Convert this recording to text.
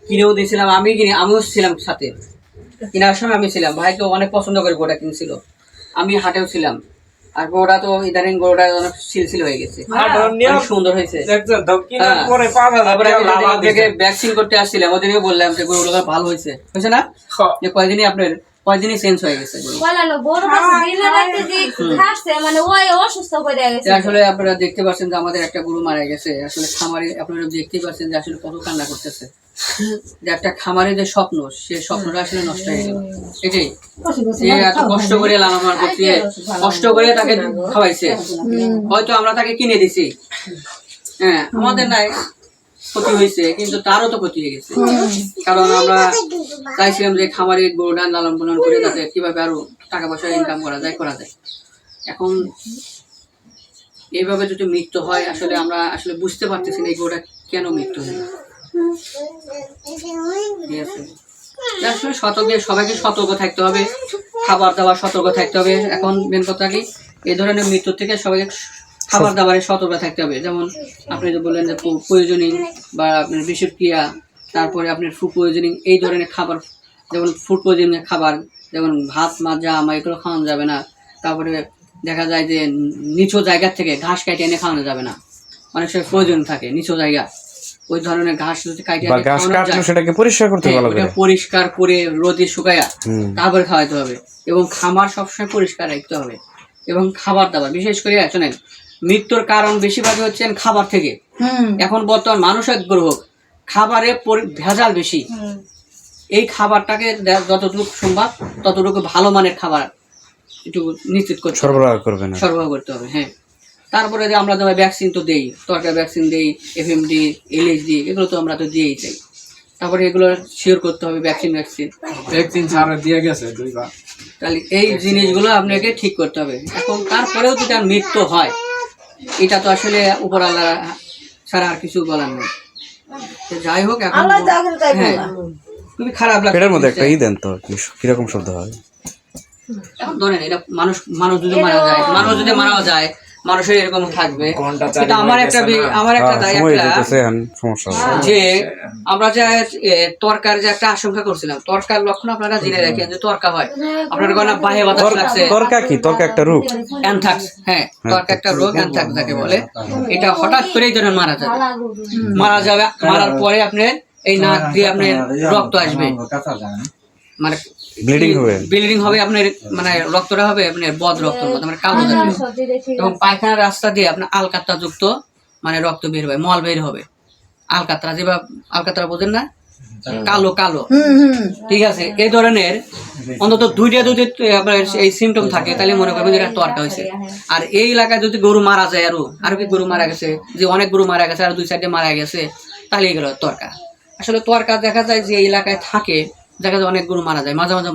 কিনেও দিয়েছিলাম, আমিও ছিলাম সাথে, কেনার সময় আমি ছিলাম। ভাই তো অনেক পছন্দ করে গরুটা কিনছিল, আমি হাটেও ছিলাম। আর গরুটা তো ইদানিং গরুটা অনেক সিলসিল হয়ে গেছে, অনেক সুন্দর হয়েছে। ভ্যাকসিন করতে আসছিলাম, ওদেরকে বললাম যে গরুগুলো ভালো হয়েছে, হয়েছে না? যে কয়দিনই চেঞ্জ হয়ে গেছে গরু। আসলে আপনারা দেখতে পাচ্ছেন যে আমাদের একটা গরু মারা গেছে। আসলে খামারে আপনারা দেখতে পাচ্ছেন যে আসলে কত কান্না করতেছে, যে একটা খামারে যে স্বপ্ন, সে স্বপ্নটা আসলে নষ্ট হয়ে গেল। এটাই যে এত কষ্ট করে লালন পালন করতে, কষ্ট করে তাকে খাওয়াইছে, হয়তো আমরা তাকে কিনে দিছি, হ্যাঁ আমাদের নাই ক্ষতি হয়েছে, কিন্তু তারও তো ক্ষতি হয়ে গেছে। কারণ আমরা চাইছিলাম যে খামারে গরুটা লালন পালন করে যাতে কিভাবে আরো টাকা পয়সা ইনকাম করা যায়। এখন এইভাবে যদি মৃত্যু হয়, আসলে আমরা আসলে বুঝতে পারতেছি না এই গরুটা কেন মৃত্যু হলো। ঠিক আছে, আসলে সবাইকে সতর্ক থাকতে হবে, খাবার দাবার সতর্ক থাকতে হবে। এখন মেন কথা কি, এই ধরনের মৃত্যু থেকে সবাইকে খাবার দাবারে সতর্ক থাকতে হবে। যেমন আপনি যে বললেন যে পয়জনিং বা আপনার বিষক্রিয়া, তারপরে আপনার ফুড পয়জনিং, এই ধরনের খাবার, যেমন ফুড পয়জনিং খাবার, যেমন ভাত মাজা এগুলো খাওয়ানো যাবে না। তারপরে দেখা যায় যে নিচু জায়গা থেকে ঘাস কাটে এনে খাওয়ানো যাবে না, অনেক সময় প্রয়োজন থাকে নিচু জায়গা, ওই ধরনের ঘাস যদি সেটাকে পরিষ্কার করতে হবে, পরিষ্কার করে রোদে শুকায়া তারপরে খাওয়াইতে হবে। এবং খামার সবসময় পরিষ্কার রাখতে হবে। এবং খাবার দাবার বিশেষ করে শোনেন, মৃত্যুর কারণ বেশিরভাগই হচ্ছে খাবার থেকে। এখন বর্তমান মানুষ এক গ্রহ, খাবারে ভেজাল বেশি। এই খাবারটাকে যতটুকু সম্ভব ততটুকু ভালো মানের খাবার একটু নিশ্চিত করতে সরবরাহ করতে হবে। হ্যাঁ, তারপরে যে আমরা ভ্যাকসিন তো দেই, তরকারি ভ্যাকসিন দেই, FMD, LHD, এগুলো তো আমরা তো দিয়েই চাই। তারপরে এগুলো শিওর করতে হবে ভ্যাকসিন ছাড়া দিয়ে গেছে দুইবার, তাহলে এই জিনিসগুলো আপনাকে ঠিক করতে হবে। এখন তারপরেও যদি আর মৃত্যু হয়, এটা তো আসলে উপর আল্লাহ ছাড়া আর কিছু বলার নেই। যাই হোক, এখন হ্যাঁ খুবই খারাপ লাগে। এটার মধ্যে একটা দেন তো কিরকম শব্দ হয়। এখন ধরেন এটা মানুষ যদি মারা যায়, মানুষের এরকম থাকবে। এটা আমার একটা যে আমরা যে তরকার যে একটা আশঙ্কা করছিলাম, তরকার লক্ষণ আপনারা জেনে রাখেন যে তরকা হয় আপনার গলা বাহে বাতাস লাগছে। তরকা একটা রোগ, অ্যানথ্রাক্স। হ্যাঁ, তরকা একটা রোগ, অ্যানথ্রাক্স যাকে বলে। এটা হঠাৎ করেই ধরেন মারা যাবে। মারার পরে আপনার এই নাক দিয়ে আপনার রক্ত আসবে, মানে ব্লিডিং হবে আপনার, মানে রক্তটা হবে আপনার বদ রক্তের মতো, মানে কালো জাতীয়। এবং পায়খানার রাস্তা দিয়ে আপনার আলকাতরা যুক্ত মানে রক্ত বের হবে, মল বের হবে। আলকাতরা, যেভাবে আলকাতরা বোঝেন না, কালো কালো। ঠিক আছে, এই ধরনের অন্তত দুইটা যদি আপনার এই সিমটম থাকে, তাহলে মনে করবেন যে এটা তরকা হয়েছে। আর এই এলাকায় যদি গরু মারা যায়, আরো কি গরু মারা গেছে, যে অনেক গরু মারা গেছে আর 2-4টা মারা গেছে, তাহলে এগুলো তরকা। আসলে তরকা দেখা যায় যে এই এলাকায় থাকে, দেখা যায় অনেক গরু মারা যায়, মাঝে মাঝে